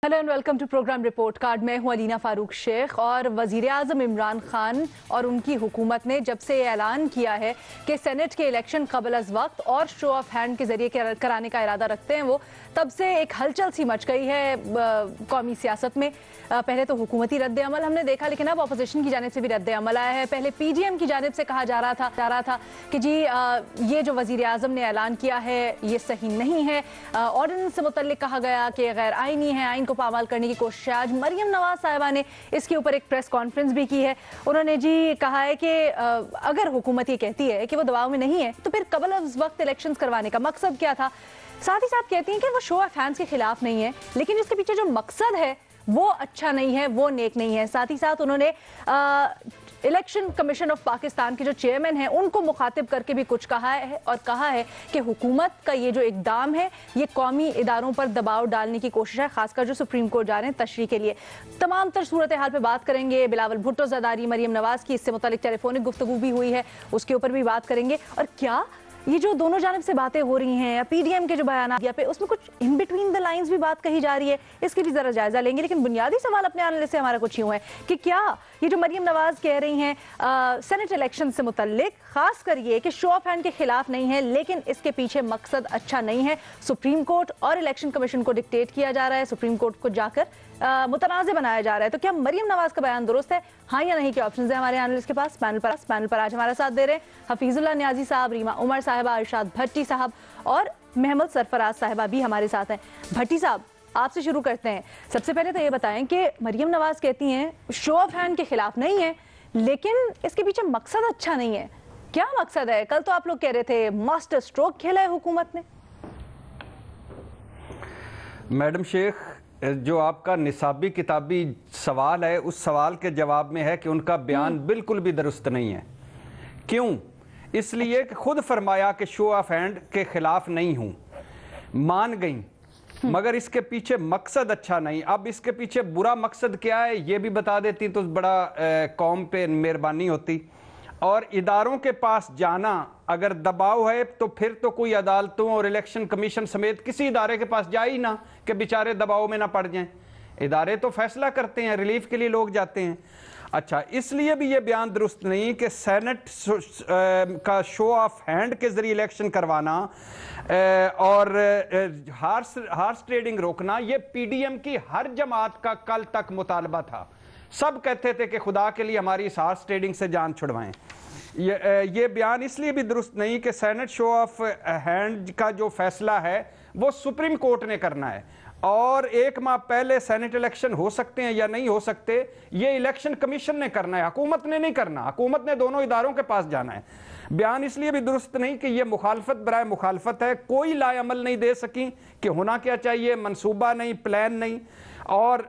Hello and welcome to program report card. मैं हूं अलीना फारूक शेख। और वजीर आज़म इमरान खान और उनकी हुकूमत ने जब से ऐलान किया है कि सेनेट के इलेक्शन कबल अज वक्त और शो ऑफ हैंड के जरिए कराने का इरादा रखते हैं, वो तब से एक हलचल सी मच गई है कौमी सियासत में। पहले तो हुकूमती रद्द अमल हमने देखा, लेकिन अब अपोजिशन की जानिब से भी रद्द अमल आया है। पहले पीडीएम की जानिब से कहा जा रहा था कि जी ये जो वजीर आज़म ने ऐलान किया है ये सही नहीं है। ऑर्डिनेंस से मुतल्लिक कहा गया कि गैर आइनी है, आइन को पामाल करने की कोशिश है। आज मरियम नवाज साहिबा ने इसके ऊपर एक प्रेस कॉन्फ्रेंस भी की है। उन्होंने जी कहा है कि अगर हुकूमत ये कहती है कि वो दबाव में नहीं है तो फिर कबल अज वक्त इलेक्शन करवाने का मकसद क्या था। साथ ही साथ कहती हैं कि वो शो ऑफ हैंड्स के खिलाफ नहीं है, लेकिन इसके पीछे जो मकसद है वो अच्छा नहीं है, वो नेक नहीं है। साथ ही साथ उन्होंने इलेक्शन कमीशन ऑफ पाकिस्तान के जो चेयरमैन हैं उनको मुखातिब करके भी कुछ कहा है और कहा है कि हुकूमत का ये जो इकदाम है ये कौमी इदारों पर दबाव डालने की कोशिश है, खासकर जो सुप्रीम कोर्ट जा रहे हैं तशरीह के लिए। तमाम तर सूरत हाल पे बात करेंगे। बिलावल भुट्टो ज़रदारी, मरियम नवाज की इससे मुतालिक टेलीफोनिक गुफ्तगू भी हुई है, उसके ऊपर भी बात करेंगे। और क्या ये जो दोनों जानिब से बातें हो रही हैं या पीडीएम के जो बयान दिया पे उसमें कुछ इन बिटवीन द लाइंस भी बात कही जा रही है, इसकी भी जरा जायजा लेंगे। लेकिन बुनियादी सवाल अपने एनालिस्ट से हमारा कुछ यूं है कि क्या ये जो मरियम नवाज कह रही हैं सेनेट इलेक्शन से मुतल्लिक, खास कर ये कि शो ऑफ हैंड के खिलाफ नहीं है, लेकिन इसके पीछे मकसद अच्छा नहीं है। सुप्रीम कोर्ट और इलेक्शन कमीशन को डिक्टेट किया जा रहा है, सुप्रीम कोर्ट को जाकर मुतनाज़ बनाया जा रहा है। तो क्या मरियम नवाज का बयान दुरुस्त है, हाँ या नहीं? के ऑप्शन है हमारे एनालिस्ट के पास। पैनल पर आज हमारा साथ दे रहे हैं हफीजुल्लाह न्याजी साहब, रीमा उमर साहिबा, इरशाद भट्टी साहब और महमूद सरफराज साहिबा भी हमारे साथ हैं। भट्टी साहब, आपसे शुरू करते हैं। सबसे पहले तो ये बताएं कि मरियम नवाज कहती हैं शो ऑफ हैंड के खिलाफ नहीं है, लेकिन इसके पीछे मकसद अच्छा नहीं है। क्या मकसद है? कल तो आप लोग कह रहे थे मास्टर स्ट्रोक खेला है हुकूमत ने। मैडम शेख, जो आपका निसाबी किताबी सवाल है उस सवाल के जवाब में है कि उनका बयान बिल्कुल भी दुरुस्त नहीं है। क्यों? इसलिए कि खुद फरमाया कि शो ऑफ हैंड के खिलाफ नहीं हूं, मान गई, मगर इसके पीछे मकसद अच्छा नहीं। अब इसके पीछे बुरा मकसद क्या है ये भी बता देती तो बड़ा कौम पे मेहरबानी होती। और इदारों के पास जाना अगर दबाव है तो फिर तो कोई अदालतों और इलेक्शन कमीशन समेत किसी इदारे के पास जाए ही ना कि बेचारे दबाव में ना पड़ जाएं। इदारे तो फैसला करते हैं, रिलीफ के लिए लोग जाते हैं। अच्छा, इसलिए भी ये बयान दुरुस्त नहीं कि सेनेट का शो ऑफ हैंड के जरिए इलेक्शन करवाना और हार्स ट्रेडिंग रोकना ये पीडीएम की हर जमात का कल तक मुतालबा था। सब कहते थे कि खुदा के लिए हमारी इस हार्स ट्रेडिंग से जान छुड़वाएं। ये बयान इसलिए भी दुरुस्त नहीं कि सेनेट शो ऑफ हैंड का जो फैसला है वो सुप्रीम कोर्ट ने करना है और 1 माह पहले सेनेट इलेक्शन हो सकते हैं या नहीं हो सकते ये इलेक्शन कमीशन ने करना है, हुकूमत ने नहीं करना। हुकूमत ने दोनों इदारों के पास जाना है। बयान इसलिए भी दुरुस्त नहीं कि ये मुखालफत बराए मुखालफत है, कोई लाए अमल नहीं दे सकी कि होना क्या चाहिए, मंसूबा नहीं, प्लान नहीं। और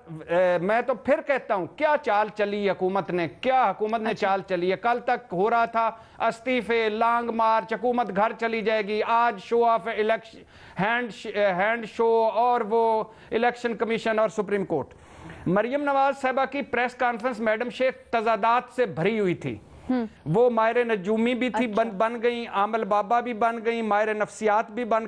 मैं तो फिर कहता हूं क्या चाल चली हुकूमत ने, क्या हुकूमत ने चाल चली है। कल तक हो रहा था अस्तीफे, लॉन्ग मार्च, हुकूमत घर चली जाएगी। आज show off election hand show और वो इलेक्शन कमीशन और सुप्रीम कोर्ट। मरियम नवाज साहिबा की प्रेस कॉन्फ्रेंस मैडम शेख तजादात से भरी हुई थी। वो माहिर नजूमी भी थी, अच्छा। बन गई, आमल बाबा भी बन गई, माहिर नफ्सियात भी बन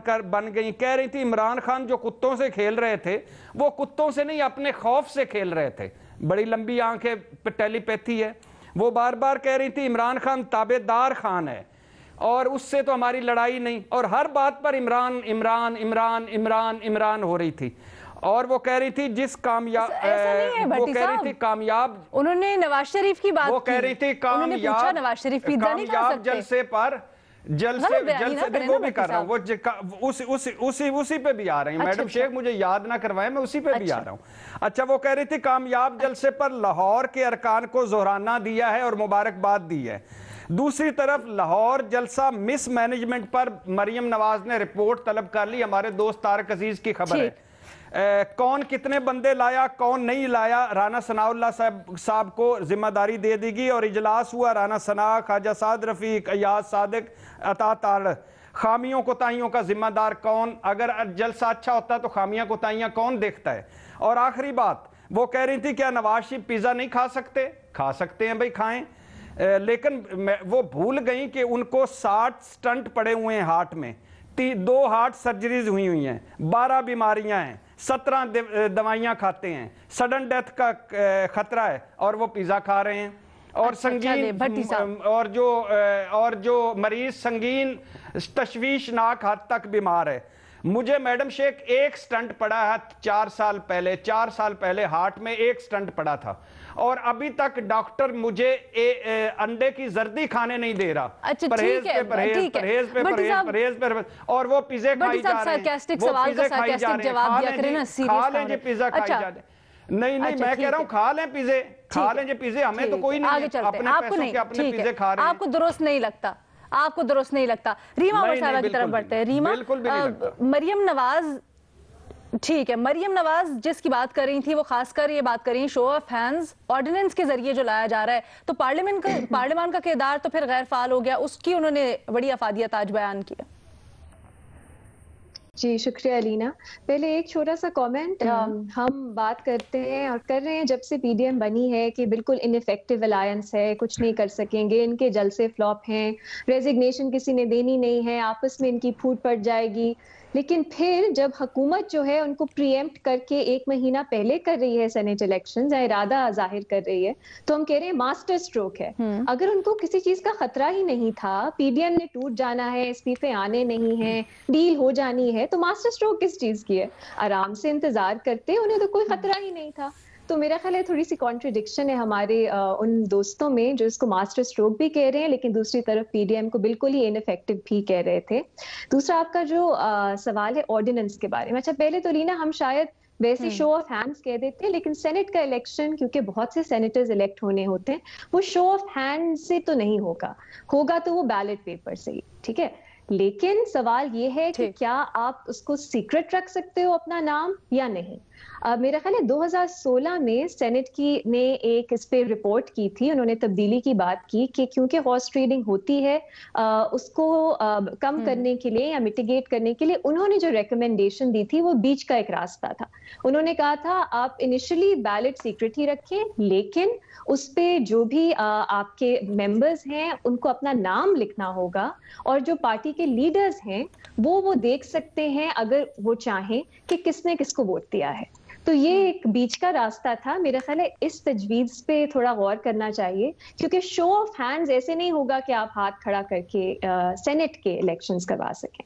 गई। कह रही थी इमरान खान जो कुत्तों से खेल रहे थे वो कुत्तों से नहीं अपने खौफ से खेल रहे थे। बड़ी लंबी आंखें, टेलीपैथी है। वो बार बार कह रही थी इमरान खान ताबेदार खान है और उससे तो हमारी लड़ाई नहीं, और हर बात पर इमरान इमरान इमरान इमरान इमरान हो रही थी। और वो कह रही थी जिस कामयाब, वो कह रही थी कामयाब, उन्होंने नवाज शरीफ की बात, वो कह रही थी कामयाब, नवाज शरीफ कामयाब जलसे पर जलसे वो भी कर रहा हूँ, वो उसी पे भी आ रही है। मैडम शेख मुझे याद ना करवाएं, मैं उसी पे भी आ रहा हूँ। अच्छा, वो कह रही थी कामयाब जलसे पर लाहौर के अरकान को जोहराना दिया है और मुबारकबाद दी है। दूसरी तरफ लाहौर जलसा मिसमैनेजमेंट पर मरियम नवाज ने रिपोर्ट तलब कर ली। हमारे दोस्त तारक अजीज की खबर है। कौन कितने बंदे लाया, कौन नहीं लाया, राना सनाउल्लाह साहब को जिम्मेदारी दे देगी। और इजलास हुआ, राना सना, ख्वाजा साद रफीक, अयाज सादिक, अता ताड़। खामियों कोताहियों का जिम्मेदार कौन? अगर जलसा अच्छा होता है तो खामियां कोताहियां कौन देखता है? और आखिरी बात, वो कह रही थी क्या नवाज शरीफ पिज्जा नहीं खा सकते? खा सकते हैं भाई, खाएं। लेकिन वो भूल गई कि उनको 60 स्टंट पड़े हुए हैं हार्ट में, 2 हार्ट सर्जरीज हुई हैं, 12 बीमारियां हैं, 17 दवाइयां खाते हैं, सडन डेथ का खतरा है और वो पिज्जा खा रहे हैं। और संगीन और जो मरीज संगीन तशवीशनाक हद तक बीमार है। मुझे मैडम शेख एक स्टंट पड़ा है 4 साल पहले हार्ट में एक स्टंट पड़ा था और अभी तक डॉक्टर मुझे अंडे की जर्दी खाने नहीं दे रहा। अच्छा, परहेज पे परहेज और वो पिज्जे खाई जा रहे हैं, वो पिज्जे खाई जा रहे हैं, खा लें जी पिज्जा खाई जा रहे हैं। नहीं मैं कह रहा हूँ खा लें पिज्जे, हमें तो कोई नहीं, अपने पैसों के अपने पिज्जे खा रहे हैं। आपको दुरुस्त नहीं लगता, आपको दुरुस्त नहीं लगता। रीमा उमर साहबा की तरफ बढ़ते हैं। रीमा, मरियम नवाज, ठीक है, मरियम नवाज जिसकी बात कर रही थी वो खासकर ये बात कर रही शो ऑफ हैंड्स ऑर्डिनेंस के जरिए जो लाया जा रहा है, तो पार्लियामेंट का किरदार तो फिर गैर फाल हो गया, उसकी उन्होंने बड़ी अफादियत आज बयान की। जी शुक्रिया अलीना। पहले एक छोटा सा कमेंट, हम बात करते हैं और कर रहे हैं जब से पीडीएम बनी है कि बिल्कुल इनइफेक्टिव अलायंस है, कुछ नहीं कर सकेंगे, इनके जलसे फ्लॉप हैं, रेजिग्नेशन किसी ने देनी नहीं है, आपस में इनकी फूट पड़ जाएगी। लेकिन फिर जब हुकूमत जो है उनको प्रीएम्प्ट करके 1 महीना पहले कर रही है सेनेट इलेक्शन या इरादा जाहिर कर रही है, तो हम कह रहे हैं मास्टर स्ट्रोक है। अगर उनको किसी चीज का खतरा ही नहीं था, पीडीएम ने टूट जाना है, इस्तीफे आने नहीं है, डील हो जानी है, तो मास्टर स्ट्रोक किस चीज की है? आराम से इंतजार करते, उन्हें तो कोई खतरा ही नहीं था। तो मेरा ख्याल है थोड़ी सी कॉन्ट्रडिक्शन है हमारे उन दोस्तों में जो इसको मास्टर स्ट्रोक भी कह रहे हैं, लेकिन दूसरी तरफ पीडीएम को बिल्कुल ही इनइफेक्टिव भी कह रहे थे। दूसरा आपका जो सवाल है ऑर्डिनेंस के बारे में, अच्छा पहले तो लीना हम शायद वैसे शो ऑफ हैंड्स कह देते हैं, लेकिन सेनेट का इलेक्शन क्योंकि बहुत से सेनेटर्स इलेक्ट होने होते हैं, वो शो ऑफ हैंड से तो नहीं होगा तो वो बैलेट पेपर से ही, ठीक है। लेकिन सवाल ये है कि क्या आप उसको सीक्रेट रख सकते हो अपना नाम या नहीं। मेरा ख्याल है 2016 में सेनेट ने एक इस पे रिपोर्ट की थी, उन्होंने तब्दीली की बात की कि क्योंकि हॉर्स ट्रेडिंग होती है उसको कम करने के लिए या मिटिगेट करने के लिए उन्होंने जो रिकमेंडेशन दी थी वो बीच का एक रास्ता था। उन्होंने कहा था आप इनिशियली बैलेट सीक्रेट ही रखें, लेकिन उस पे जो भी आपके मेंबर्स हैं उनको अपना नाम लिखना होगा और जो पार्टी के लीडर्स हैं वो देख सकते हैं अगर वो चाहें कि किसने किसको वोट दिया है। तो ये एक बीच का रास्ता था। मेरा ख्याल है इस तजवीज पे थोड़ा गौर करना चाहिए, क्योंकि शो ऑफ हैंड्स ऐसे नहीं होगा कि आप हाथ खड़ा करके सेनेट के इलेक्शंस करवा सकें।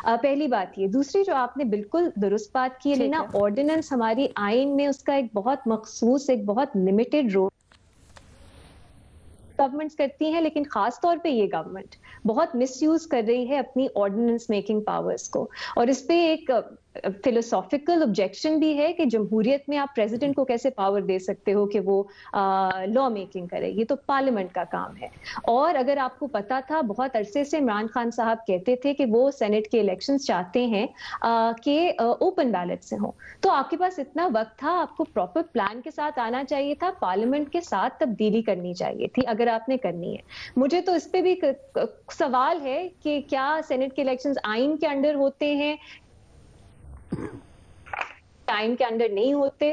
पहली बात ये। दूसरी जो आपने बिल्कुल दुरुस्त बात की है ना, ऑर्डिनेंस हमारी आइन में उसका एक बहुत मखसूस, एक बहुत लिमिटेड रोल गवर्नमेंट्स करती हैं, लेकिन खास तौर पे ये गवर्नमेंट बहुत मिसयूज कर रही है अपनी ऑर्डिनेंस मेकिंग पावर्स को। और इस पे एक फिलोसॉफिकल ऑब्जेक्शन भी है कि जमहूरियत में आप प्रेसिडेंट को कैसे पावर दे सकते हो कि वो लॉ मेकिंग करे, ये तो पार्लियामेंट का काम है। और अगर आपको पता था, बहुत अरसे से इमरान खान साहब कहते थे कि वो सेनेट के इलेक्शंस चाहते हैं कि ओपन बैलेट से हो, तो आपके पास इतना वक्त था, आपको प्रॉपर प्लान के साथ आना चाहिए था, पार्लियामेंट के साथ तब्दीली करनी चाहिए थी अगर आपने करनी है। मुझे तो इस पे भी सवाल है कि क्या सेनेट के इलेक्शंस आइन के अंडर होते हैं, टाइम के अंदर नहीं होते।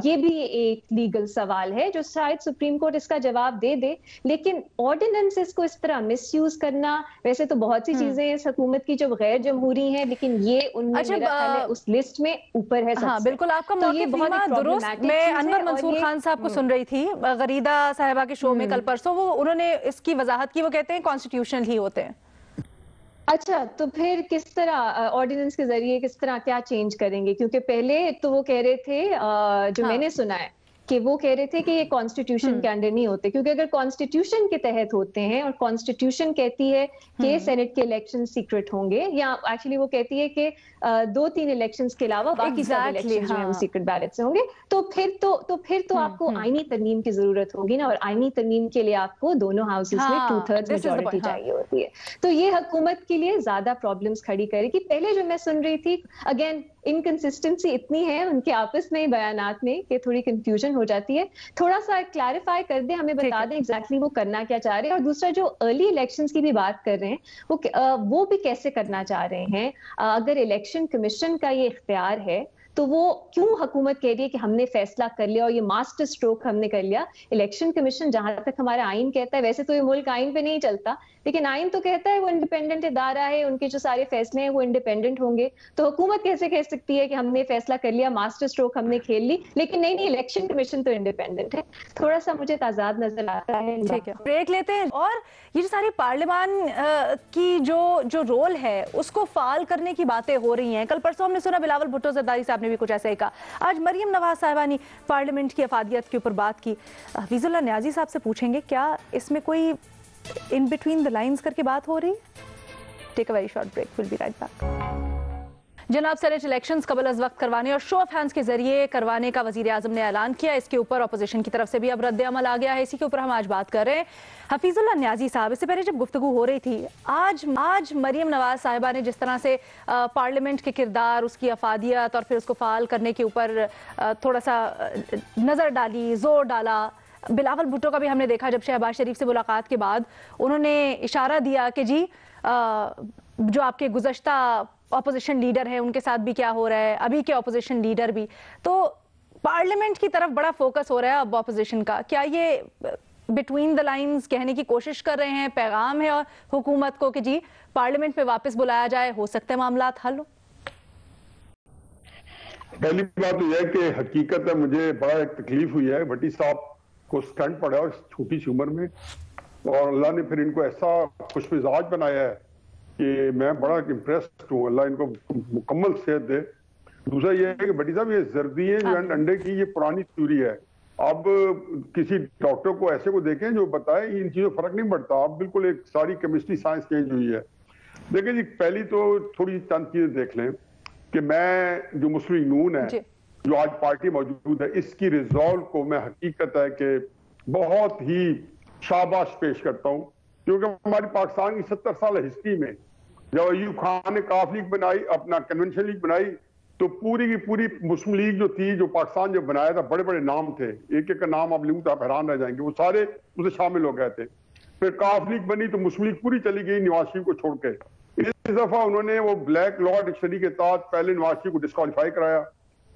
ये भी एक लीगल सवाल है जो शायद सुप्रीम कोर्ट इसका जवाब दे दे। लेकिन ऑर्डिनेंसेस को इस तरह मिसयूज करना, वैसे तो बहुत सी चीजें इस हुकूमत की जो गैर जमहूरी हैं, लेकिन ये उनमें मेरा ख्याल है उस लिस्ट में ऊपर है। हाँ बिल्कुल, आपका दुरुस्त। मैं अनवर मंसूर खान साहब को सुन रही थी गरीदा साहिबा के शो में कल परसों, वो उन्होंने इसकी वजाहत की, वो कहते हैं कॉन्स्टिट्यूशनल ही होते हैं। अच्छा, तो फिर किस तरह ऑर्डिनेंस के जरिए किस तरह क्या चेंज करेंगे? क्योंकि पहले तो वो कह रहे थे जो मैंने सुना है कि वो कह रहे थे कि ये कॉन्स्टिट्यूशन के अंडर नहीं होते, क्योंकि अगर कॉन्स्टिट्यूशन के तहत होते हैं और कॉन्स्टिट्यूशन कहती है कि सेनेट के इलेक्शन सीक्रेट होंगे, या एक्चुअली वो कहती है कि 2-3 इलेक्शंस के अलावा बाकी सब इलेक्शन जो है वो सीक्रेट बैलेट से होंगे, तो फिर तो आपको आईनी तरमीम की जरूरत होगी ना, और आईनी तरमीम के लिए आपको दोनों हाउसेस में 2/3 मेजॉरिटी चाहिए होती है। तो ये हुकूमत के लिए ज्यादा प्रॉब्लम्स खड़ी करेगी। पहले जो मैं सुन रही थी, अगेन इनकंसिस्टेंसी इतनी है उनके आपस में बयानात में कि थोड़ी कंफ्यूजन हो जाती है। थोड़ा सा क्लैरिफाई कर दे, हमें बता दें एग्जैक्टली वो करना क्या चाह रहे हैं। और दूसरा जो अर्ली इलेक्शंस की भी बात कर रहे हैं, वो भी कैसे करना चाह रहे हैं। अगर इलेक्शन कमीशन का ये इख्तियार है तो वो क्यों हुकूमत कह रही है कि हमने फैसला कर लिया और ये मास्टर स्ट्रोक हमने कर लिया। इलेक्शन कमीशन जहां तक हमारा आइन कहता है, वैसे तो ये मुल्क आइन पे नहीं चलता, लेकिन आइन तो कहता है वो इंडिपेंडेंट इदारा है, उनके जो सारे फैसले हैं वो इंडिपेंडेंट होंगे। तो हुकूमत कैसे कह सकती है कि हमने फैसला कर लिया, मास्टर स्ट्रोक हमने खेल ली, लेकिन नहीं, इलेक्शन कमीशन तो इंडिपेंडेंट है। थोड़ा सा मुझे ताजाद नजर आता है। ठीक है, ब्रेक लेते हैं। और ये जो सारी पार्लियामान की जो रोल है उसको फाल करने की बातें हो रही हैं। कल परसों हमने सुना बिलावल भुट्टो जरदारी साहब ने भी कुछ ऐसा ही कहा। आज मरियम नवाज साहिबा ने पार्लियामेंट की अफादियत के ऊपर बात की। हफीजुल्लाह न्याजी साहब से पूछेंगे क्या इसमें कोई इन बिटवीन द लाइंस करके बात हो रही है। Take a very short break, will be right back. जनाब, सेनेट इलेक्शंस कबल अज वक्त करवाने और शो ऑफ हैंड्स के जरिए करवाने का वजीर आजम ने ऐलान किया। इसके ऊपर अपोजिशन की तरफ से भी अब रद्द अमल आ गया है। इसी के ऊपर हम आज बात कर रहे हैं। हफीजुल्लाह न्याजी साहब, इससे पहले जब गुफ्तगू हो रही थी, आज मरियम नवाज साहिबा ने जिस तरह से पार्लियामेंट के किरदार, उसकी अफादियत और फिर उसको फाल करने के ऊपर थोड़ा सा नज़र डाली, जोर डाला। बिलावल भुट्टो का भी हमने देखा जब शहबाज शरीफ से मुलाकात के बाद उन्होंने इशारा दिया कि जी जो आपके गुज़श्ता ऑपोजिशन लीडर है उनके साथ भी क्या हो रहा है, अभी के ऑपोजिशन लीडर भी। तो पार्लियामेंट की तरफ बड़ा फोकस हो रहा है अब ऑपोजिशन का। क्या ये बिटवीन द लाइंस कहने की कोशिश कर रहे हैं, पैगाम है और हुकूमत को कि जी पार्लियामेंट में वापस बुलाया जाए, हो सकते हैं मामला हल हो? पहली बात तो यह है कि हकीकत है मुझे बड़ा एक तकलीफ हुई है। भट्टी साहब को स्टंट पड़ा और छोटी सी उम्र में, और अल्लाह ने फिर इनको ऐसा खुशमिजाज बनाया है कि मैं बड़ा इम्प्रेस्ड हूँ। अल्लाह इनको मुकम्मल सेहत दे। दूसरा ये है कि भट्टी साहब ये जर्दियाँ जो है अंडे की, ये पुरानी थ्योरी है। अब किसी डॉक्टर को ऐसे को देखें जो बताए इन चीजों फर्क नहीं पड़ता। अब बिल्कुल एक सारी केमिस्ट्री साइंस चेंज हुई है। देखिए जी, पहली तो थोड़ी चंद चीजें देख लें कि मैं जो मुस्लिम नून है जो आज पार्टी मौजूद है, इसकी रिजॉल्व को मैं हकीकत है कि बहुत ही शाबाश पेश करता हूँ। क्योंकि हमारी पाकिस्तान की 70 साल हिस्ट्री में जब अयूब खान ने काफ लीग बनाई, अपना कन्वेंशन लीग बनाई, तो पूरी की पूरी मुस्लिम लीग जो थी, जो पाकिस्तान जो बनाया था, बड़े बड़े नाम थे, एक एक का नाम आप लूँ तो आप हैरान रह जाएंगे, वो सारे उससे शामिल हो गए थे। फिर काफ लीग बनी तो मुस्लिम लीग पूरी चली गई नवाज शरीफ को छोड़ के। इस दफा उन्होंने वो ब्लैक लॉ डिक्शनरी के तहत पहले नवाज शरीफ को डिस्क्वालीफाई कराया।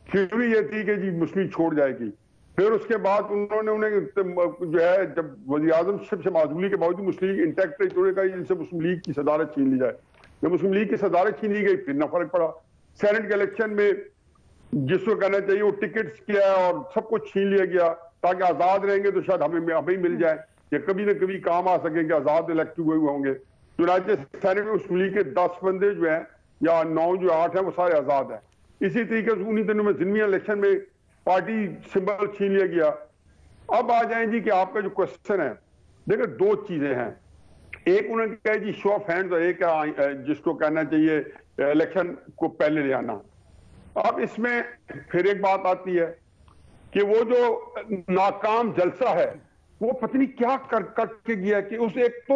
थ्योरी ये थी कि जी मुस्लिम छोड़ जाएगी। फिर उसके बाद उन्होंने उन्हें जो है जब वज़ीर आज़म से माजूली के बावजूद मुस्लिम लीग इंटैक्ट रही, तो कहा इनसे मुस्लिम लीग की सदारत छीन ली जाए। जब मुस्लिम लीग की सदारत छीन ली गई फिर ना फर्क पड़ा। सेनेट के इलेक्शन में जिसको कहना चाहिए वो टिकट्स किया और सब कुछ छीन लिया गया ताकि आजाद रहेंगे तो शायद हमें मिल जाए या कभी ना कभी काम आ सके कि आजाद इलेक्टिव हुए होंगे। चुनाचे सेनेट में मुस्लिम लीग के 10 बंदे जो है या 9 जो 8 है वो सारे आजाद है। इसी तरीके से उन्हीं दिनों में जिनवी इलेक्शन में पार्टी सिंबल छीन लिया गया। अब आ जाए जी कि आपका जो क्वेश्चन है, देखिए दो चीजें हैं। एक उन्होंने कहा जी शो ऑफ हैंड्स, और एक जिसको कहना चाहिए इलेक्शन को पहले ले आना। अब इसमें फिर एक बात आती है कि वो जो नाकाम जलसा है वो पत्नी क्या करके गया कि उस एक तो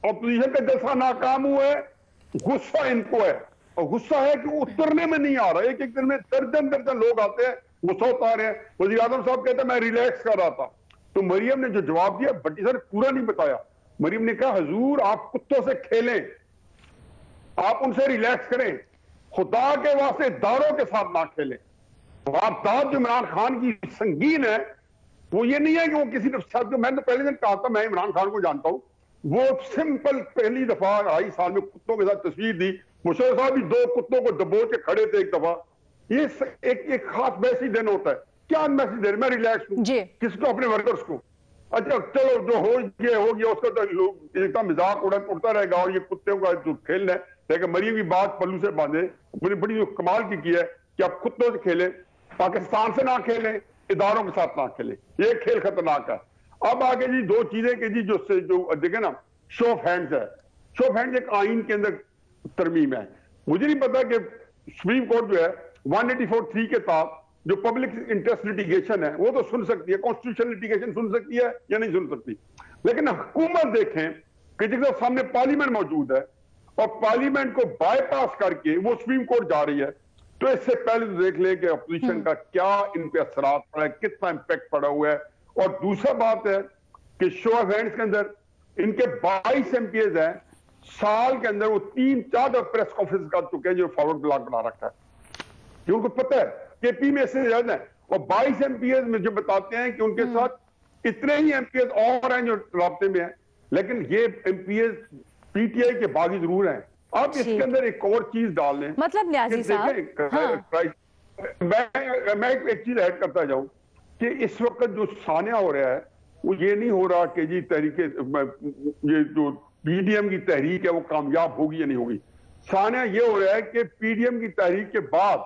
ऑपोजिशन का जलसा नाकाम हुआ है, गुस्सा इनको है और गुस्सा है कि उतरने में नहीं आ रहा। एक एक दिन में दर्जन लोग आते हैं, गुस्सा उतार रहे हैं। वज़ीर आज़म साहब कहते हैं मैं रिलैक्स कर रहा था। तो मरियम ने जो जवाब दिया भट्टी सर पूरा नहीं बताया। मरियम ने कहा हुजूर आप कुत्तों से खेलें, आप उनसे रिलैक्स करें, खुदा के वास्ते दारों के साथ ना खेलें। वारदात जो इमरान खान की संगीन है वो ये नहीं है कि वो किसी शब्द, मैंने तो पहले दिन कहा था मैं इमरान खान को जानता हूं, वो सिंपल पहली दफा 2.5 साल में कुत्तों के साथ तस्वीर दी। मुशर्रफ साहब भी 2 कुत्तों को दबोच के खड़े थे एक दफा। ये एक खास मैसेज देना होता है। क्या मैसेज दे रहे, मैं रिलैक्स हूं, किसको? अपने वर्कर्स को। अच्छा चलो जो हो गया उसका तो इतना मजाक उड़ता रहेगा और ये कुत्तों का जो खेल है। लेकिन मरियम की बात पल्लू से बांधे, बड़ी जो कमाल की है कि आप कुत्तों से खेलें, पाकिस्तान से ना खेलें, इदारों के साथ ना खेलें, ये खेल खतरनाक है। अब आगे जी 2 चीजें कि जी जो देखे ना शो ऑफ हैंड्स है। शो ऑफ हैंड्स एक आइन के अंदर तरमीम है। मुझे नहीं पता कि सुप्रीम कोर्ट जो है 184(3) के तहत जो पब्लिक इंटरेस्ट लिटिगेशन है वो तो सुन सकती है, कॉन्स्टिट्यूशनल लिटिगेशन सुन सकती है या नहीं सुन सकती। लेकिन हुकूमत देखें कि जिसके सामने पार्लियामेंट मौजूद है और पार्लियामेंट को बाईपास करके वो सुप्रीम कोर्ट जा रही है, तो इससे पहले तो देख लें कि अपोजिशन का क्या इन पे असरात पड़ा है, कितना इंपैक्ट पड़ा हुआ है। और दूसरा बात है कि शो ऑफ हैंड्स के अंदर इनके 22 MPs हैं, साल के अंदर वो 3-4 प्रेस कॉन्फ्रेंस कर चुके हैं जो फॉरवर्ड ब्लॉक बना रखा है। कि उनको पता है केपी में से ज्यादा है, और 22 एमपीएस मुझे बताते हैं कि उनके साथ इतने ही एमपीएस और हैं जो राब्ते में हैं, लेकिन ये एमपीएस पीटीआई के बागी जरूर हैं। अब इसके अंदर एक और चीज डाल लें, मतलब न्याजी साहब, मैं एक चीज ऐड करता जाऊं कि इस वक्त जो सानिया हो रहा है वो ये नहीं हो रहा कि जी तहरीके, ये जो पीडीएम की तहरीक है वो कामयाब होगी या नहीं होगी। सानिया ये हो रहा है कि पीडीएम की तहरीक के बाद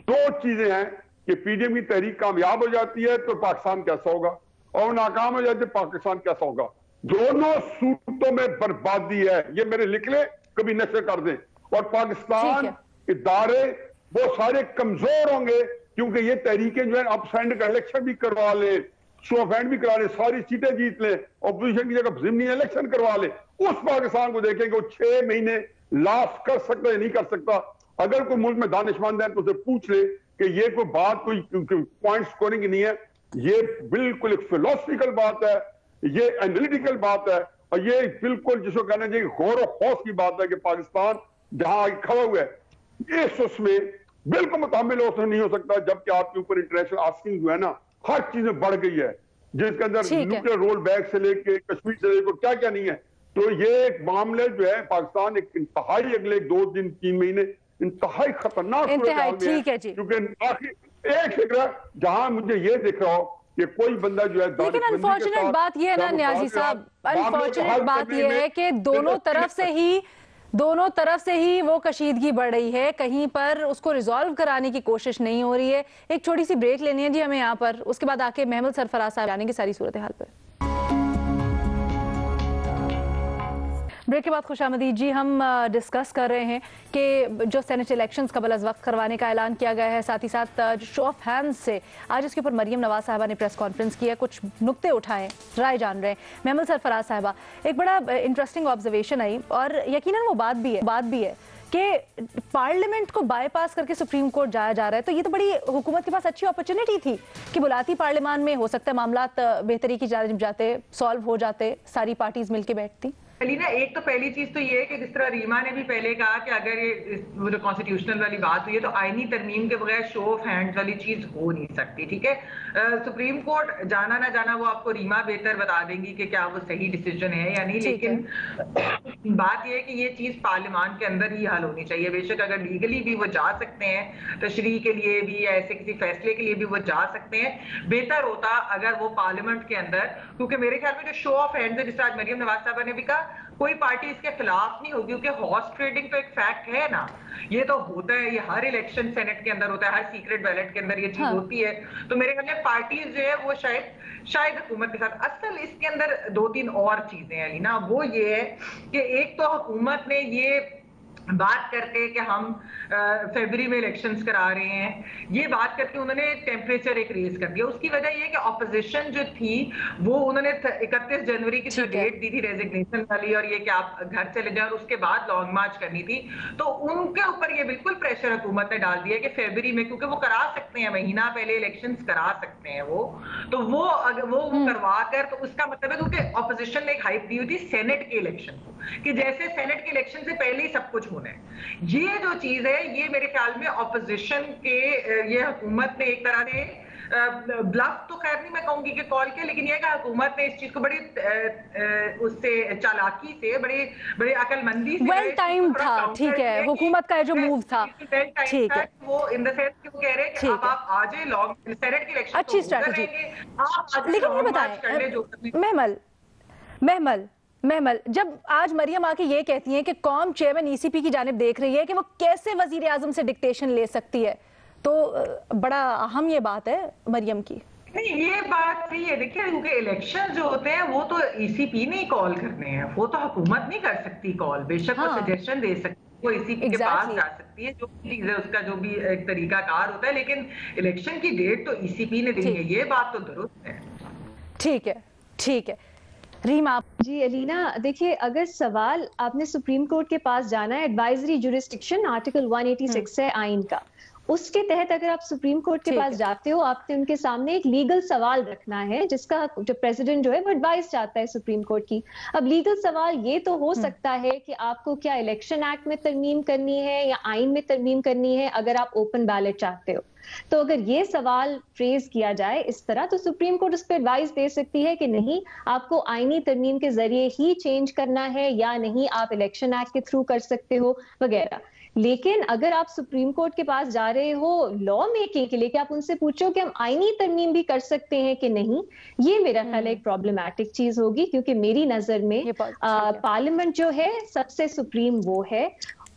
दो चीजें हैं कि पीडीएम की तहरीक कामयाब हो जाती है तो पाकिस्तान कैसा होगा, और नाकाम हो जाती है पाकिस्तान कैसा होगा। दोनों सूरतों में बर्बादी है, ये मेरे लिख ले, कभी नशर कर दें। और पाकिस्तान इदारे वो सारे कमजोर होंगे, क्योंकि ये तहरीकें जो है अपसेंड का इलेक्शन भी करवा ले, शोफेंड भी करा ले, सारी सीटें जीत ले, ऑपोजिशन की जगह जिमनी इलेक्शन करवा ले, उस पाकिस्तान को देखेंगे वो 6 महीने लास्ट कर सकता है नहीं कर सकता। अगर कोई मुल्क में दानिशमंद है तो उसे पूछ ले कि ये कोई बात कोई पॉइंट स्कोरिंग नहीं है, ये बिल्कुल एक फिलोसफिकल बात है, ये एनालिटिकल बात है, और ये बिल्कुल जिसको कहना चाहिए गौर खौफ की बात है कि पाकिस्तान जहां खड़ा हुआ है इस उसमें बिल्कुल मुतामिल नहीं हो सकता, जबकि आपके ऊपर इंटरनेशनल आस्किंग जो है ना हर चीज में बढ़ गई है, जिसके अंदर न्यूक्लियर रोल बैक से लेके कश्मीर से लेकर क्या क्या नहीं है। तो ये एक मामले जो है पाकिस्तान एक इंतहाई अगले 2 दिन 3 महीने इंतहाई खतरनाक ठीक है जी, क्योंकि आखिर एक फिक्र जहां मुझे ये दिख रहा हो कि कोई बंदा जो है, लेकिन अनफॉर्चुनेट बात ये है ना न्याजी साहब, अनफॉर्चुनेट बात ये है कि दोनों तरफ से ही वो कशीदगी बढ़ रही है, कहीं पर उसको रिजॉल्व कराने की कोशिश नहीं हो रही है। एक छोटी सी ब्रेक लेनी है जी हमें यहाँ पर, उसके बाद आके महमूद सरफराज साहब जानेंगे सारी सूरत हाल पर। ब्रेक के बाद खुशामदीद जी, हम डिस्कस कर रहे हैं कि जो सेनेट इलेक्शंस कबल अज़ वक्त करवाने का ऐलान किया गया है, साथ ही साथ शो ऑफ हैंड्स से आज इसके ऊपर मरियम नवाज साहबा ने प्रेस कॉन्फ्रेंस की है, कुछ नुक्ते उठाए, राय जान रहे हैं। महमूद सरफराज साहबा, एक बड़ा इंटरेस्टिंग ऑब्जर्वेशन आई, और यकीनन वो बात भी है कि पार्लियामेंट को बाईपास करके सुप्रीम कोर्ट जाया जा रहा है। तो ये तो बड़ी हुकूमत के पास अच्छी अपॉर्चुनिटी थी कि बुलाती पार्लियामान में, हो सकता है मामलात बेहतरी की जानिब जाते, सॉल्व हो जाते, सारी पार्टीज मिलकर बैठती। ना एक तो पहली चीज तो ये है कि जिस तरह रीमा ने भी पहले कहा कि अगर ये जो कॉन्स्टिट्यूशनल वाली बात हुई है तो आईनी तरमीम के बगैर शो ऑफ हैंड्स वाली चीज हो नहीं सकती, ठीक है। सुप्रीम कोर्ट जाना ना जाना वो आपको रीमा बेहतर बता देंगी कि क्या वो सही डिसीजन है या नहीं, लेकिन बात यह है कि ये चीज पार्लियामान के अंदर ही हल होनी चाहिए। बेशक अगर लीगली भी वो जा सकते हैं, तशरीह के लिए भी या ऐसे किसी फैसले के लिए भी वो जा सकते हैं, बेहतर होता अगर वो पार्लियामेंट के अंदर, क्योंकि मेरे ख्याल में जो शो ऑफ हैंड्स है, जिस तरह मरियम नवाज साहबा ने भी कहा, कोई पार्टी इसके खिलाफ नहीं होगी, क्योंकि हॉर्स ट्रेडिंग तो एक फैक्ट है ना, ये तो होता है, ये हर इलेक्शन सेनेट के अंदर होता है, हर सीक्रेट बैलेट के अंदर ये चीज होती है। तो मेरे ख्याल में पार्टीज जो है वो शायद हुकूमत के साथ, असल इसके अंदर 2-3 और चीजें हैं अलीना, वो ये है कि एक तो हुकूमत ने ये बात करके कि हम फरवरी में इलेक्शंस करा रहे हैं, ये बात करके उन्होंने टेम्परेचर एक रेज कर दिया। उसकी वजह ये है कि ऑपोजिशन जो थी वो उन्होंने 31 जनवरी की जो डेट दी थी रेजिग्नेशन वाली, और ये कि आप घर चले जाए और उसके बाद लॉन्ग मार्च करनी थी, तो उनके ऊपर ये बिल्कुल प्रेशर हुकूमत ने डाल दिया कि फरवरी में, क्योंकि वो करा सकते हैं, महीना पहले इलेक्शंस करा सकते हैं वो, तो वो करवा कर, तो उसका मतलब है क्योंकि ऑपोजिशन ने एक हाइप दी हुई थी सेनेट के इलेक्शन को कि जैसे सेनेट के इलेक्शन से पहले ही सब कुछ होना है। ये जो चीज है ये मेरे ख्याल में ऑपोजिशन के, ये हुकूमत ने एक तरह से ब्लफ तो खैर नहीं मैं कहूंगी कि कॉल किया, लेकिन यह कि हुकूमत ने इस चीज को बड़ी उससे चालाकी से, बड़ी अकलमंदी से, वेल टाइम था, ठीक है, हुकूमत का जो मूव था, ठीक है, वो इन द सेंस कि वो कह रहे हैं कि अब आप आज लॉन्ग सेनेट के इलेक्शन अच्छी स्ट्रेटजी, लेकिन ये बताएं महमल, जब आज मरियम आके ये कहती हैं कि कौम चेयरमैन ईसीपी की जानिब देख रही है कि वो कैसे वजीर आजम से डिक्टेशन ले सकती है, तो बड़ा अहम ये बात है मरियम की। नहीं, ये बात सही है, देखिए क्योंकि इलेक्शन जो होते हैं वो तो ईसीपी नहीं कॉल करने हैं, वो तो हुकूमत नहीं कर सकती कॉल, बेशक वो सजेशन दे सकती है, वो ईसीपी के पास जा सकती है, जो चीज है उसका जो भी एक तरीका कार होता है, लेकिन इलेक्शन की डेट तो ईसीपी ने दी है, ये बात तो दुरुस्त है। ठीक है रीमा जी। अलीना देखिए, अगर सवाल आपने सुप्रीम कोर्ट के पास जाना है, एडवाइजरी जुरिस्डिक्शन आर्टिकल 186 है आइन का, उसके तहत अगर आप सुप्रीम कोर्ट के पास जाते हो, आपने उनके सामने एक लीगल सवाल रखना है जिसका जो प्रेसिडेंट जो है वो एडवाइस चाहता है सुप्रीम कोर्ट की। अब लीगल सवाल ये तो हो सकता है कि आपको क्या इलेक्शन एक्ट में तरमीम करनी है या आइन में तरमीम करनी है अगर आप ओपन बैलेट चाहते हो। तो अगर ये सवाल फ्रेज किया जाए इस तरह तो सुप्रीम कोर्ट उस पर एडवाइस दे सकती है कि नहीं, आपको आईनी तरमीम के जरिए ही चेंज करना है या नहीं, आप इलेक्शन एक्ट के थ्रू कर सकते हो वगैरह। लेकिन अगर आप सुप्रीम कोर्ट के पास जा रहे हो लॉ मेकिंग के लिए कि आप उनसे पूछो कि हम आईनी तरमीम भी कर सकते हैं कि नहीं, ये मेरा ख्याल है एक प्रॉब्लमैटिक चीज होगी, क्योंकि मेरी नजर में पार्लियामेंट जो है सबसे सुप्रीम वो है।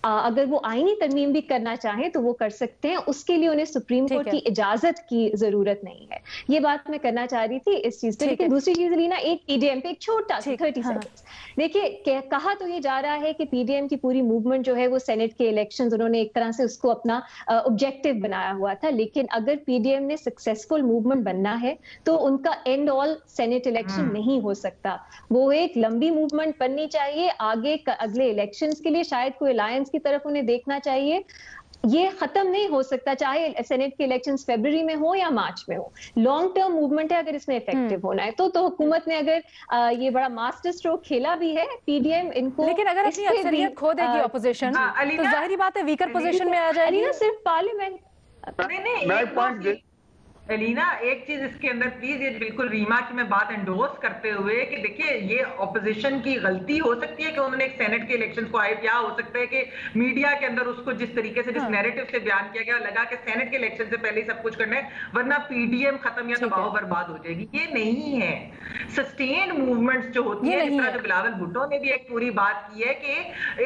अगर वो आईनी तरमीम भी करना चाहें तो वो कर सकते हैं, उसके लिए उन्हें सुप्रीम कोर्ट की इजाजत की जरूरत नहीं है। ये बात मैं करना चाह रही थी इस चीज पे। लेकिन दूसरी चीज लीना, एक पीडीएम पे एक छोटा 30 सेकंड्स देखिए, कहा तो ये जा रहा है कि पीडीएम की पूरी मूवमेंट जो है वो सेनेट के इलेक्शंस, उन्होंने एक तरह से उसको अपना ऑब्जेक्टिव बनाया हुआ था। लेकिन अगर पीडीएम ने सक्सेसफुल मूवमेंट बनना है तो उनका एंड ऑल सेनेट इलेक्शन नहीं हो सकता। वो एक लंबी मूवमेंट बननी चाहिए आगे अगले इलेक्शंस के लिए, शायद कोई अलायंस की तरफ उन्हें देखना चाहिए। ये खत्म नहीं हो सकता, चाहे सेनेट के इलेक्शंस फरवरी में हो या मार्च में हो। लॉन्ग टर्म मूवमेंट है, अगर इसमें इफेक्टिव होना है तो हुकूमत ने अगर ये बड़ा मास्टर स्ट्रोक खेला भी है पीडीएम इनको। लेकिन अगर अपनी अक्सरियत खो देगी ऑपोजिशन तो जाहिर बात है वीकर पोजीशन में आ जाएगी। सिर्फ पार्लियामेंट एलिना, एक चीज इसके अंदर प्लीज, ये बिल्कुल रीमा की मैं बात एंडोर्स करते हुए कि देखिए ये ऑपोजिशन की गलती हो सकती है कि उन्होंने एक सेनेट के इलेक्शंस को हाइप, या हो सकता है कि मीडिया के अंदर उसको जिस तरीके से जिस नैरेटिव से बयान किया गया लगा कि सेनेट के इलेक्शन से पहले ही सब कुछ करना है वरना पीडीएम खत्म या तबाह बर्बाद हो जाएगी। ये नहीं है। सस्टेन्ड मूवमेंट्स जो होती है, जिस तरह जो बिलावल भुट्टो ने भी एक पूरी बात की है कि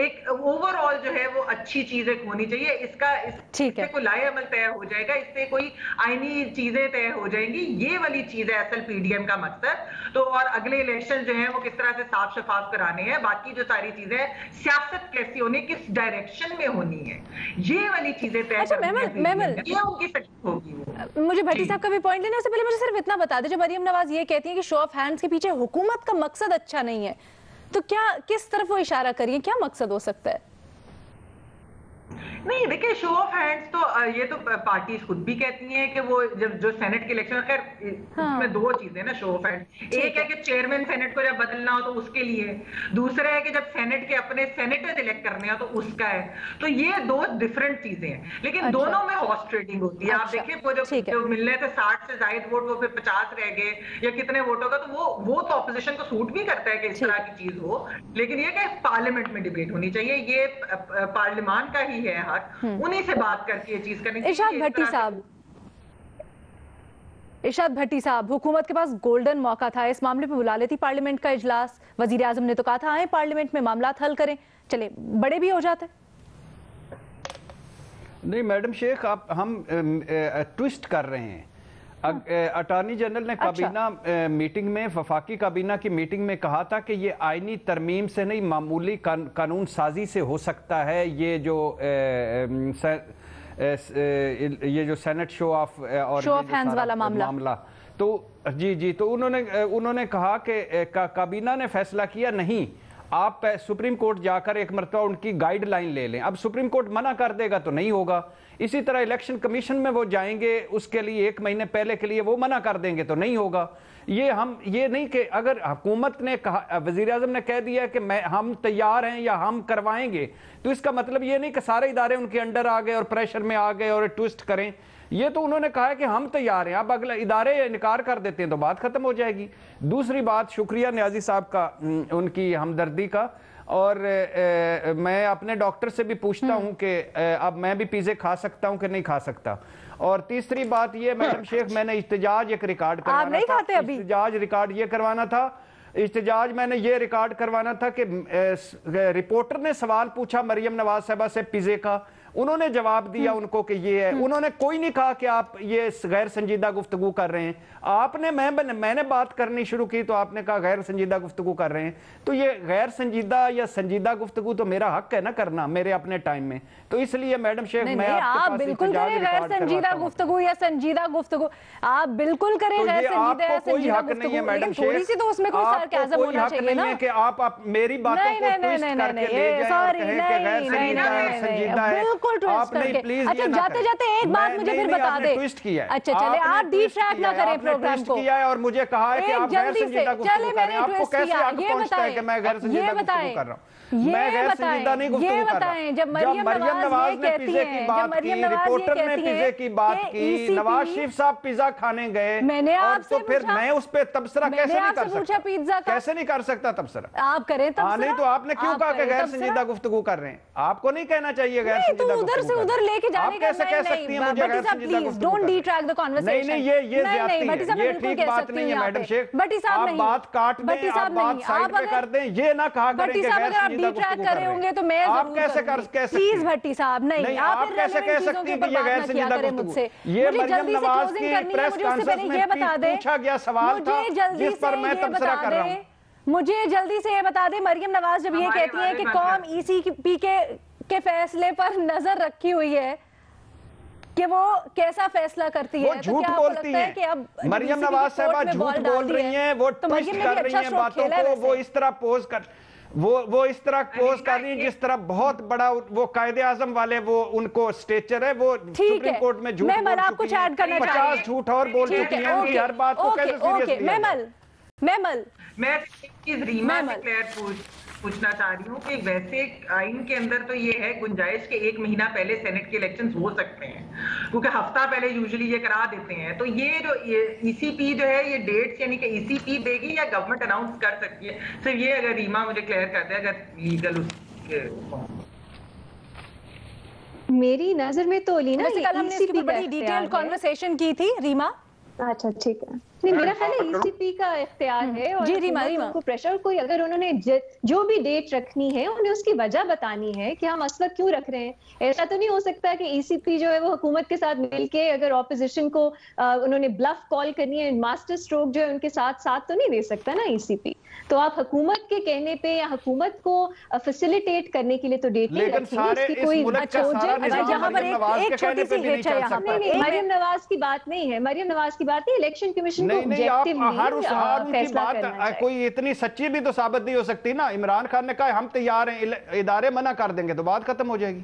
एक ओवरऑल जो है वो अच्छी चीज एक होनी चाहिए। इससे कोई लाए अमल तय हो जाएगा, इससे कोई आईनी चीजें तय हो जाएंगी। ये वाली चीज है असल पीडीएम का मकसद। तो और अगले इलेक्शन जो है वो किस तरह से साफ शफाफ कराने हैं, बाकी जो सारी चीजें, सियासत कैसी होनी, किस डायरेक्शन में होनी है, ये वाली चीजें तय होगी। मुझे भट्टी साहब का भी पॉइंट लेना, उससे पहले मुझे सिर्फ इतना बता दीजिए, मरियम नवाज ये कहती है कि शो ऑफ हैंड्स के पीछे हुकूमत का मकसद अच्छा नहीं है, तो क्या किस तरफ वो इशारा करिए, क्या मकसद हो सकता है? नहीं देखिए, शो ऑफ हैंड्स तो ये तो पार्टीज खुद भी कहती हैं कि वो जब जो सेनेट के इलेक्शन, खैर इसमें दो चीजें ना शो ऑफ हैंड्स, एक है कि चेयरमैन सेनेट को जब बदलना हो तो उसके लिए, दूसरा है कि जब सेनेट के अपने सेनेटर्स इलेक्ट करने हो तो उसका है। तो ये दो डिफरेंट चीजें हैं, लेकिन दोनों में हॉर्स ट्रेडिंग होती है। आप देखिए वो जो मिलने थे 60 से ज्यादा वोट, वो फिर 50 रह गए या कितने वोट होगा, तो वो तो ऑपोजिशन को सूट भी करता है कि इस तरह की चीज हो। लेकिन ये कि पार्लियामेंट में डिबेट होनी चाहिए, ये पार्लियामान का ही है, उन्हीं से बात करके ये चीज करनी चाहिए। इरशाद भट्टी साहब, हुकूमत के पास गोल्डन मौका था, इस मामले पे बुला लेती पार्लियामेंट का इजलास। वजीर आजम ने तो कहा था आए पार्लियामेंट में मामला हल करें, चले बड़े भी हो जाते। नहीं मैडम शेख, हम ट्विस्ट कर रहे हैं। अटॉर्नी जनरल ने काबीना मीटिंग में, वफाकी काबीना की मीटिंग में कहा था कि ये आईनी तरमीम से नहीं, मामूली कानून साजी से हो सकता है। ये जो सेनेट शो ऑफ हैंड्स वाला मामला तो जी तो उन्होंने कहा कि काबीना ने फैसला किया नहीं, आप सुप्रीम कोर्ट जाकर एक मरतबा उनकी गाइडलाइन ले लें। अब सुप्रीम कोर्ट मना कर देगा तो नहीं होगा। इसी तरह इलेक्शन कमीशन में वो जाएंगे, उसके लिए 1 महीने पहले के लिए वो मना कर देंगे तो नहीं होगा। ये नहीं कि अगर हुकूमत ने कहा, वजीर आजम ने कह दिया कि हम तैयार हैं या हम करवाएंगे, तो इसका मतलब ये नहीं कि सारे इदारे उनके अंडर आ गए और प्रेशर में आ गए और ट्विस्ट करें। ये तो उन्होंने कहा है कि हम तैयार हैं, अब अगले इदारे इनकार कर देते हैं तो बात खत्म हो जाएगी। दूसरी बात, शुक्रिया न्याजी साहब का, उनकी हमदर्दी का। और मैं अपने डॉक्टर से भी पूछता हूं कि अब मैं भी पिज़्ज़े खा सकता हूं कि नहीं खा सकता। और तीसरी बात ये मैडम शेख, मैंने इhtजाज एक रिकॉर्ड करवाना था, इhtजाज रिकॉर्ड ये करवाना था, इhtजाज मैंने ये रिकॉर्ड करवाना था कि रिपोर्टर ने सवाल पूछा मरियम नवाज साहबा से पिज़्ज़े का, उन्होंने जवाब दिया उनको कि ये है। उन्होंने कोई नहीं कहा कि आप ये गैर संजीदा गुफ्तगू कर रहे हैं। आपने मैंने बात करनी शुरू की तो आपने कहा गैर संजीदा गुफ्तगू कर रहे हैं। तो ये गैर संजीदा या संजीदा गुफ्तगू तो मेरा हक है ना करना मेरे अपने टाइम में। तो इसलिए मैडम शेख, मैं आप बिल्कुल करें गैर संजीदा गुफ्तगू या संजीदा गुफ्तगू, आप बिल्कुल करें गैर संजीदा या संजीदा गुफ्तगू, लेकिन थोड़ी सी तो उसमें कोई सरकाज़म होना चाहिए ना कि आप मेरी बातों को ट्विस्ट करके ले जाएं और कहें कि गैर संजीदा है। बिल्कुल ट्विस्ट करके। अच्छा जाते जाते एक बात मुझे फिर बता दे। ट्विस्ट किया है। अच्छा चले आप डी ट्रैक ना करें प्रोग्राम को। किया है और मुझे कहा है कि आप गैर संजीदा गुफ्तगू कर रहे हैं। आपको कैसे ये बताएं कि मैं गैर संजीदा गुफ्तगू कर रहा हूं? मैं गैर संजीदा नहीं गुफ्तगू कर रहा। जब मरियम नवाज ने पिज़्ज़े की बात की, रिपोर्टर ने पिज़्ज़े की बात की, नवाज शरीफ साहब पिज़्ज़ा खाने गए, मैंने आपसे तो फिर मैं उस पे तबसरा कैसे नहीं कर सकता? पिज़्ज़ा कैसे नहीं कर सकता तबसरा? आप करें तबसरा। नहीं तो आपने क्यों कहा कि गैर संजीदा गुफ्तगू कर रहे हैं? आपको नहीं कहना चाहिए गैर संजीदा गुफ्तगू। उधर से उधर लेके जाने का कैसे कह सकती हैं मुझे गैर संजीदा गुफ्तगू? Don't detract the conversation. नहीं ये ज्यादती है, ये ठीक बात नहीं है मैडम शेख। आप बात काट दें, आप बात साइड पे कर दें, ये ना कहा करें कि गैर संजीदा गुफ्तगू कर रहे हैं। तो मैं आप कैसे कर प्लीज भट्टी साहब नहीं आप कैसे कह सकती हैं कि ये गैर संजीदा गुफ्तगू? ये मरियम नवाज की प्रेस कॉन्फ्रेंस में पूछा गया सवाल था जिस पर मैं तबसरा कर रहा हूं। मुझे जल्दी से ये बता दे, मरियम नवाज जब ये कहती है कि कौम ईसीपी के फैसले पर नजर रखी हुई है कि वो कैसा फैसला करती है, वो झूठ बोलती है कि अब मरियम नवाज साहबा झूठ बोल रही हैं, वो ट्विस्ट कर रही हैं बातों को, वो इस तरह पोज कर वो इस तरह पोज कर रही है जिस तरह बहुत बड़ा वो कायदे आजम वाले वो उनको स्टेचर है, वो सुप्रीम कोर्ट में झूठ बोल चुकी है, 50 झूठ और बोल चुकी है, उनकी हर बात को कैसे सीरियस लिया जाए? मैं चीज रीमा से क्लियर पूछना चाह रही हूँ कि वैसे आइन के अंदर तो ये है गुंजाइश के 1 महीना पहले सेनेट के इलेक्शंस हो सकते हैं, क्योंकि हफ्ता पहले यूजुअली ये करा देते हैं। तो ये जो ईसीपी जो है ये डेट्स यानी कि ईसीपी देगी या गवर्नमेंट अनाउंस कर सकती है? सिर्फ ये अगर रीमा मुझे क्लियर कर दे अगर लीगल मेरी नजर में तो लीना कल हमने इसकी बड़ी डिटेल कॉन्वर्सेशन की थी रीमा। अच्छा ठीक है, नहीं मेरा ख्याल है ईसीपी का इख्तियार है और उनको प्रेशर कोई अगर उन्होंने जो भी डेट रखनी है उन्हें उसकी वजह बतानी है कि हम इस वक्त क्यों रख रहे हैं। ऐसा तो नहीं हो सकता कि ईसीपी जो है वो हुकूमत के साथ मिलके अगर ऑपोजिशन को उन्होंने ब्लफ कॉल करनी है, मास्टर स्ट्रोक जो है उनके साथ तो नहीं दे सकता ना ईसीपी। तो आप हुकूमत के कहने पे या हुकूमत को फैसिलिटेट करने के लिए तो डेट नहीं रखेंगे, कोई यहाँ पर एक छोटी सी हिच है यहाँ पर। मरियम नवाज की बात नहीं है, मरियम नवाज की बात नहीं, इलेक्शन कमीशन नहीं आप हर उनकी बात कोई इतनी सच्ची भी तो साबित नहीं हो सकती ना। इमरान खान ने कहा हम तैयार हैं, इदारे मना कर देंगे तो बात खत्म हो जाएगी।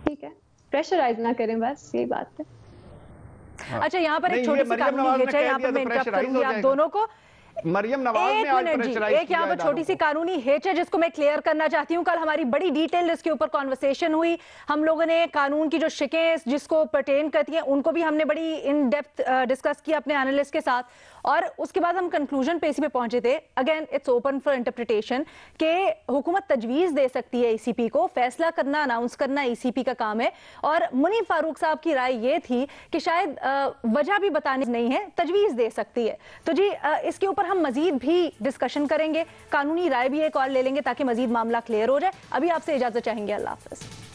ठीक है, प्रेशराइज ना करें, बस यही बात है। अच्छा यहाँ पर एक छोटी सी कानूनी हिच है, यहाँ पर मैं इंटरप्ट करूंगी आप दोनों को। मरियम नवाज ने आज प्रेशराइज एक यहाँ पर छोटी सी कानूनी हिच है जिसको मैं क्लियर करना चाहती हूँ। कल हमारी बड़ी डिटेल इसके ऊपर कॉन्वर्सेशन हुई, हम लोगों ने कानून की जो शिकें जिसको पर्टेन करती हैं उनको भी हमने बड़ी इन डेप्थ डिस्कस किया अपने एनालिस्ट के साथ, और उसके बाद हम कंक्लूजन पे इसी पे पहुंचे थे। Again it's open for interpretation कि हुकूमत तजवीज़ दे सकती है ईसीपी को, फैसला करना अनाउंस करना ईसीपी का काम है। और मुनीर फारूक साहब की राय ये थी कि शायद वजह भी बताने नहीं है, तजवीज़ दे सकती है। तो जी इसके ऊपर हम मजीद भी डिस्कशन करेंगे, कानूनी राय भी एक और ले लेंगे ताकि मजीद मामला क्लियर हो जाए। अभी आपसे इजाजत चाहेंगे, अल्लाह हाफिज।